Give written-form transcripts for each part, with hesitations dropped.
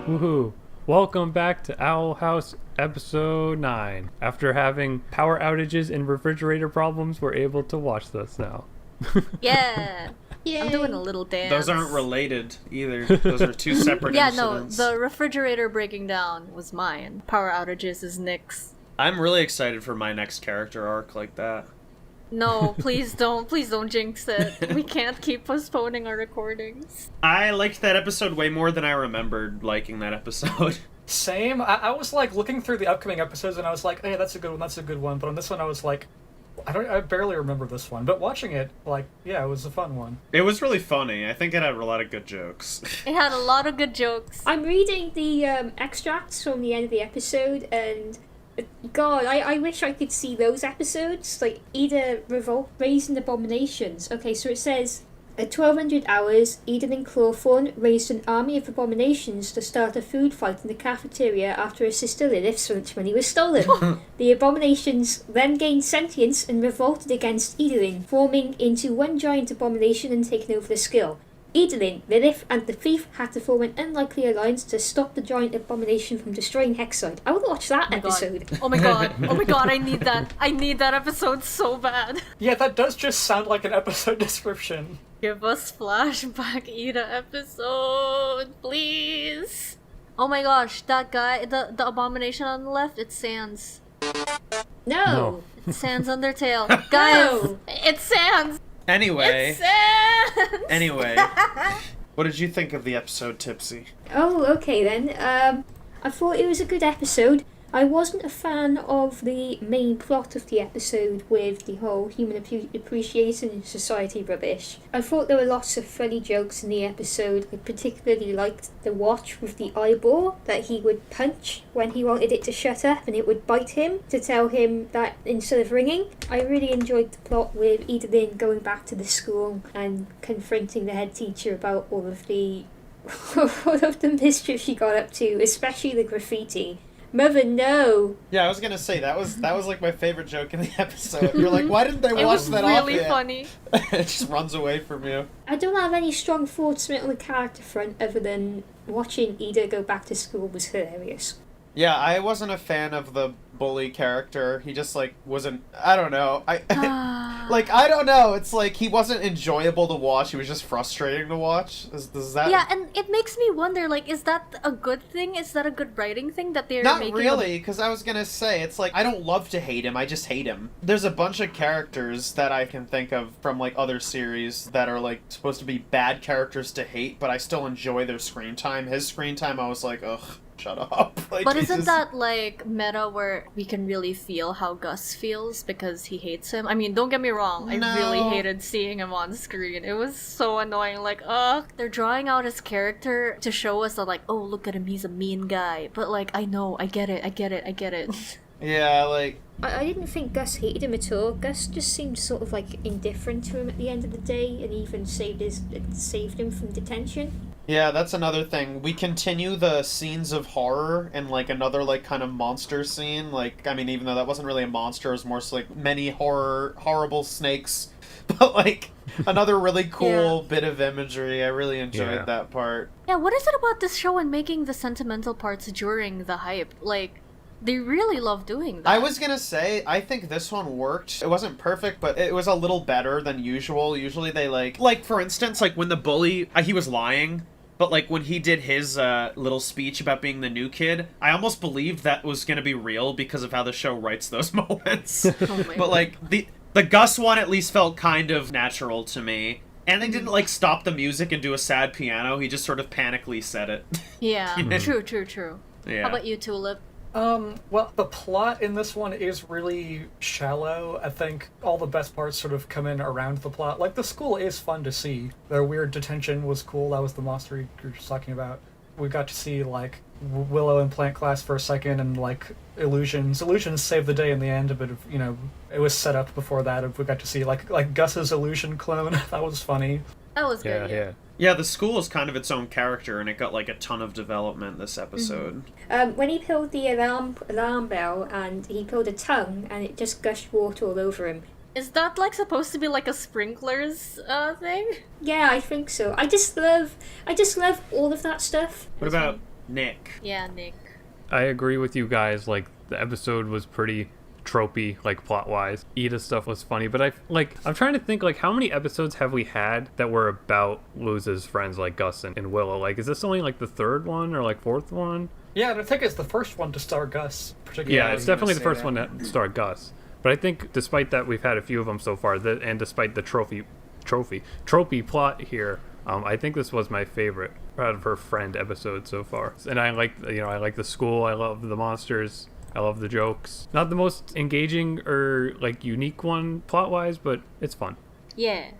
Woohoo! Welcome back to Owl House episode 9. After having power outages and refrigerator problems, we're able to watch this now. Yeah! Yay. I'm doing a little dance. Those aren't related either. Those are two separate incidents. No, the refrigerator breaking down was mine. Power outages is Nick's. I'm really excited for my next character arc like that. No, please don't jinx it. We can't keep postponing our recordings. I liked that episode way more than I remembered liking that episode. Same. I was like looking through the upcoming episodes and I was like, hey, that's a good one. But on this one I was like, I barely remember this one. But watching it, like, yeah, it was a fun one. It was really funny. I think it had a lot of good jokes. It had a lot of good jokes. I'm reading the extracts from the end of the episode, and God, I wish I could see those episodes. Like, Ida raising abominations. Okay, so it says, at 1200 hours, Eden and Clawthorn raised an army of abominations to start a food fight in the cafeteria after her sister Lilith's lunch money was stolen. The abominations then gained sentience and revolted against Edelin, forming into one giant abomination and taking over the skill. Edelin, Lilith, and the thief had to form an unlikely alliance to stop the giant abomination from destroying Hexside. I would watch that episode. Oh my god, I need that. I need that episode so bad. Yeah, that does just sound like an episode description. Give us flashback Ida episode, please. Oh my gosh, that guy, the abomination on the left, it's Sans. No. It's Sans Undertale. Guys, it's Sans. Anyway. It's Sans. Anyway. What did you think of the episode, Tipsy? Oh, okay then. I thought it was a good episode. I wasn't a fan of the main plot of the episode with the whole human appreciation society rubbish. I thought there were lots of funny jokes in the episode. I particularly liked the watch with the eyeball that he would punch when he wanted it to shut up, and it would bite him to tell him that instead of ringing. I really enjoyed the plot with Edelin going back to the school and confronting the head teacher about all of the mischief she got up to, especially the graffiti. Mother, no. Yeah, I was gonna say that was like my favorite joke in the episode. You're like, why didn't they wash that off yet? It was really funny. It just runs away from you. I don't have any strong thoughts on the character front other than watching Ida go back to school was hilarious. Yeah, I wasn't a fan of the bully character. He just, like, wasn't... I don't know. I don't know. It's like, he wasn't enjoyable to watch. He was just frustrating to watch. Does that... Yeah, and it makes me wonder, like, is that a good thing? Is that a good writing thing that they're Not making? Not really, because I was gonna say, it's like, I don't love to hate him. I just hate him. There's a bunch of characters that I can think of from, like, other series that are, like, supposed to be bad characters to hate, but I still enjoy their screen time. His screen time, I was like, ugh. Shut up. Like, but isn't that like meta where we can really feel how Gus feels because he hates him? I mean, don't get me wrong, I really hated seeing him on screen. It was so annoying. Like, they're drawing out his character to show us that, like, oh, look at him, he's a mean guy. But, like, I know, I get it. Yeah, like... I didn't think Gus hated him at all. Gus just seemed sort of, like, indifferent to him at the end of the day, and even saved him from detention. Yeah, that's another thing. We continue the scenes of horror in, like, another, like, kind of monster scene. Like, I mean, even though that wasn't really a monster, it was more so, like, many horrible snakes. But, like, another really cool bit of imagery. I really enjoyed that part. Yeah, what is it about this show and making the sentimental parts during the hype? Like, they really love doing that. I was gonna say, I think this one worked. It wasn't perfect, but it was a little better than usual. Usually they, like, for instance, like, when the bully, he was lying. But, like, when he did his little speech about being the new kid, I almost believed that was going to be real because of how the show writes those moments. But, like, the Gus one at least felt kind of natural to me. And they didn't, like, stop the music and do a sad piano. He just sort of panically said it. Yeah, You know? true. Yeah. How about you, Tulip? Well, the plot in this one is really shallow. I think all the best parts sort of come in around the plot. Like, the school is fun to see. Their weird detention was cool. That was the monster you were just talking about. We got to see, like, Willow in plant class for a second, and, like, Illusions. Illusions saved the day in the end, but, you know, it was set up before that. We got to see, like Gus's illusion clone. That was funny. That was good, yeah. Yeah, the school is kind of its own character, and it got, like, a ton of development this episode. When he pulled the alarm bell, and he pulled a tongue, and it just gushed water all over him, Is that like supposed to be like a sprinklers thing? Yeah, I think so. I just love all of that stuff. What about Nick? Yeah, Nick. I agree with you guys. Like, the episode was pretty tropey, like, plot-wise. Ida stuff was funny, but I'm trying to think, like, how many episodes have we had that were about Luz's friends, like Gus and Willow? Like, is this only, like, the third one or, like, fourth one? Yeah, and I think it's the first one to star Gus, particularly. Yeah, it's definitely the first one that starred Gus. But I think despite that, we've had a few of them so far, and despite the tropey plot here, I think this was my favorite out of her friend episode so far. And I like the school, I love the monsters, I love the jokes. Not the most engaging or, like, unique one plot-wise, but it's fun. Yeah.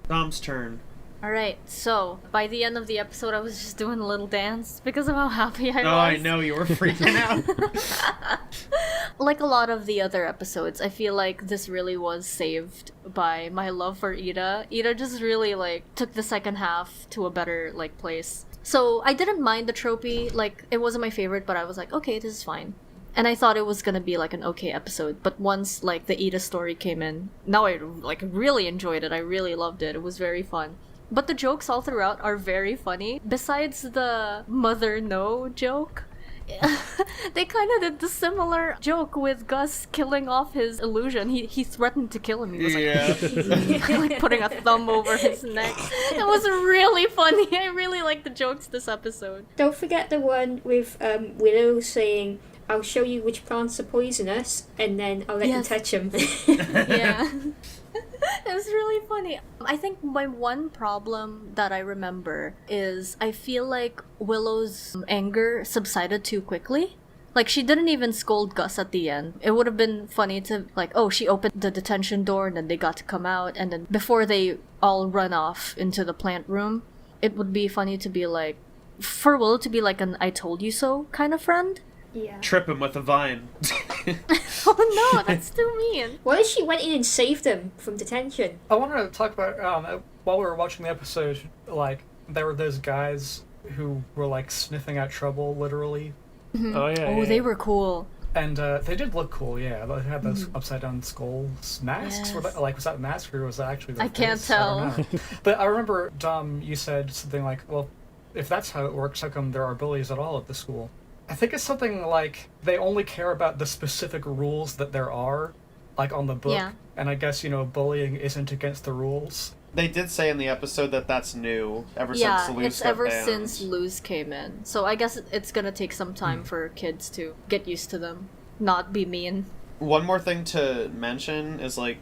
Tom's turn. Alright, so by the end of the episode I was just doing a little dance because of how happy I was. Oh, I know, you were freaking out. Like a lot of the other episodes, I feel like this really was saved by my love for Ida. Ida just really, like, took the second half to a better, like, place. So I didn't mind the tropey, like, it wasn't my favorite, but I was like, okay, this is fine. And I thought it was gonna be, like, an okay episode, but once, like, the Ida story came in, now I, like, really enjoyed it. I really loved it. It was very fun. But the jokes all throughout are very funny. Besides the mother no joke, they kind of did the similar joke with Gus killing off his illusion. He threatened to kill him. He was like, like putting a thumb over his neck. It was really funny. I really liked the jokes this episode. Don't forget the one with Willow saying, "I'll show you which plants are poisonous, and then I'll let you touch them." Yeah. It was really funny. I think my one problem that I remember is I feel like Willow's anger subsided too quickly. Like, she didn't even scold Gus at the end. It would have been funny to, like, oh, she opened the detention door and then they got to come out, and then before they all run off into the plant room, it would be funny to be like, for Willow to be like an I told you so kind of friend. Yeah. Trip him with a vine. Oh no, that's too mean. What if she went in and saved them from detention? I wanted to talk about, while we were watching the episode, like, there were those guys who were, like, sniffing out trouble, literally. Oh, yeah. Oh, they were cool. And they did look cool, yeah. They had those upside-down skulls masks. Yes. Were that, like, was that mask or was that actually the I can't face? tell. I don't know. But I remember, Dom, you said something like, well, if that's how it works, how come there are bullies at all at the school? I think it's something like they only care about the specific rules that there are, like on the book. Yeah. And I guess, bullying isn't against the rules. They did say in the episode that that's new ever Yeah, since Luz it's got ever banned. since Luz came in. So I guess it's gonna take some time for kids to get used to them, not be mean. One more thing to mention is, like,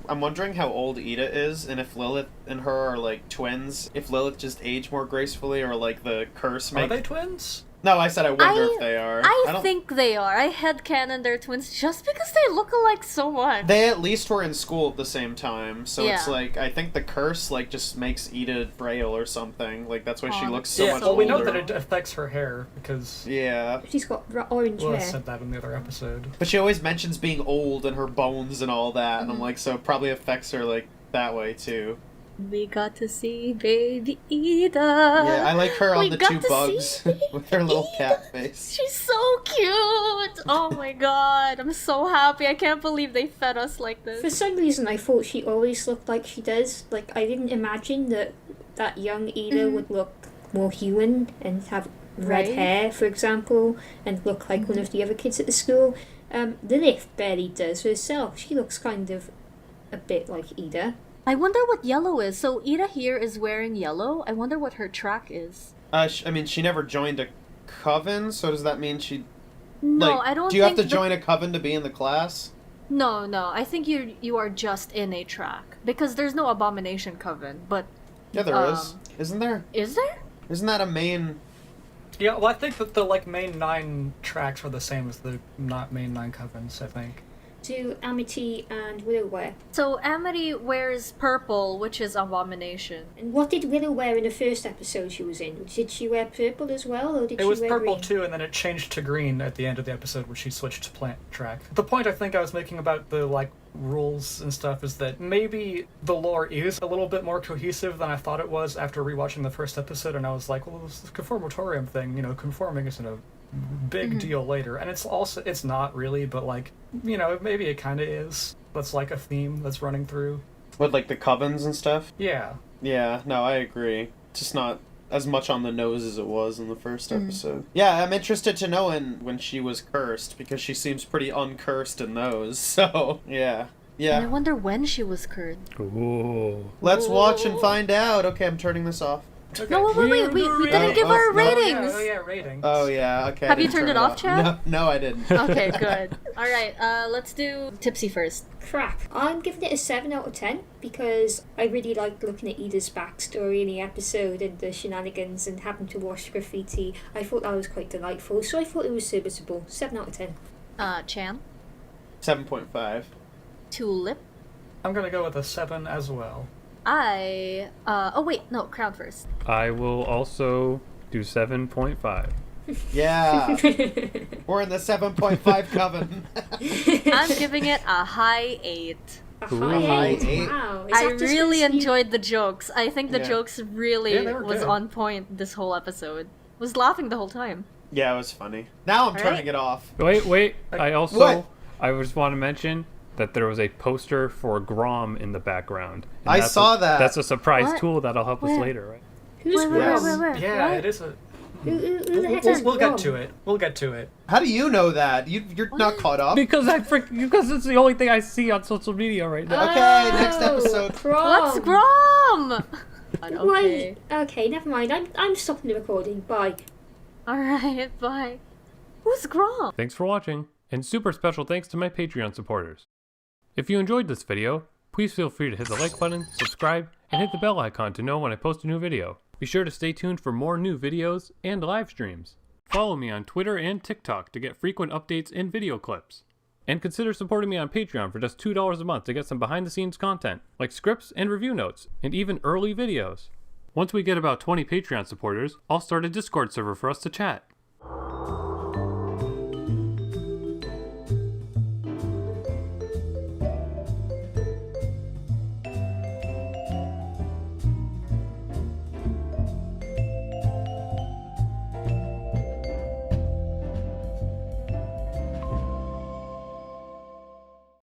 I'm wondering how old Ida is, and if Lilith and her are, like, twins. If Lilith just aged more gracefully, or, like, the curse Are they twins? No, I said I wonder if they are. I don't think they are. I headcanon they're twins just because they look alike so much. They at least were in school at the same time, so it's Yeah. like, I think the curse, like, just makes Ida frail or something. Like, that's why she Aw, looks so Yeah, much well, older. we know that it affects her hair, because Yeah. She's got orange Willis hair. said that in the other episode. But she always mentions being old and her bones and all that, and I'm like, so it probably affects her, like, that way, too. We got to see baby Ida. Yeah, I like her on We the got two to bugs see with her little cat face. She's so cute. Oh my god, I'm so happy. I can't believe they fed us like For this. some reason, I thought she always looked like she does. Like, I didn't imagine that young Ida would look more human and have red Right. hair, for example, and look like one of the other kids at the school. Lilith barely does herself. She looks kind of a bit like Ida. I wonder what yellow is. So Ida here is wearing yellow. I wonder what her track is. I mean, she never joined a coven, so does that mean she... No, like, I don't do you have think to join a coven to be in the class? No, I think you are just in a track. Because there's no abomination coven, but Yeah, there is. Isn't there? is there? Isn't that a main... Yeah, well, I think that the, like, main 9 tracks are the same as the main 9 covens, I think. Do Amity and Willow wear? So Amity wears purple, which is abomination. And what did Willow wear in the first episode she was in? Did she wear purple as well, or did It she was wear purple green? too, and then it changed to green at the end of the episode when she switched to plant track. The point I think I was making about the, like, rules and stuff is that maybe the lore is a little bit more cohesive than I thought it was after rewatching the first episode, and I was like, well, this conformatorium thing, conforming isn't a big deal later. And it's not really, but, like, maybe it kind of is. that's like a theme that's running through. With like the covens and stuff. Yeah. Yeah, no, I agree. Just not as much on the nose as it was in the first episode. Yeah, I'm interested to know when she was cursed, because she seems pretty uncursed in those. So, yeah. And I Yeah. wonder when she was cursed. Ooh. Let's watch and find out. Okay, I'm turning this off. Okay. No, wait, we didn't give our no. ratings. Oh yeah, ratings. Oh, yeah, okay. I Have you didn't turned turn it off, Chad? No, I didn't. Okay, good. All right, let's do Tipsy first. Crap. I'm giving it a 7 out of 10 because I really liked looking at Ida's backstory in the episode and the shenanigans and having to wash graffiti. I thought that was quite delightful, so I thought it was serviceable. 7 out of 10. Chan, 7.5. Tulip. I'm gonna go with a 7 as well. Oh wait, no, Crown first. I will also do 7.5. Yeah. We're in the 7.5 coven. I'm giving it a high 8. A Ooh. high 8. High 8. Wow. Is I that just really 'cause you- enjoyed the jokes. I think the Yeah. jokes really Yeah, they were was good. on point this whole episode. Was laughing the whole time. Yeah, it was funny. Now I'm All turning right. it off. Wait. I also What? I just want to mention that there was a poster for Grom in the background. And I that's saw that. That's a surprise What? tool that'll help us Where? later, right? Who's Wait, Grom? where? Yeah, What? it is a. Who the heck is We'll Grom? get to it. We'll get to it. How do you know that? You're not caught up. Because because it's the only thing I see on social media right now. Okay, next episode. Grom. What's Grom? Why? Okay, never mind. I'm stopping the recording. Bye. Alright, bye. Who's Grom? Thanks for watching, and super special thanks to my Patreon supporters. If you enjoyed this video, please feel free to hit the like button, subscribe, and hit the bell icon to know when I post a new video. Be sure to stay tuned for more new videos and live streams. Follow me on Twitter and TikTok to get frequent updates and video clips. And consider supporting me on Patreon for just $2 a month to get some behind-the-scenes content, like scripts and review notes, and even early videos. Once we get about 20 Patreon supporters, I'll start a Discord server for us to chat.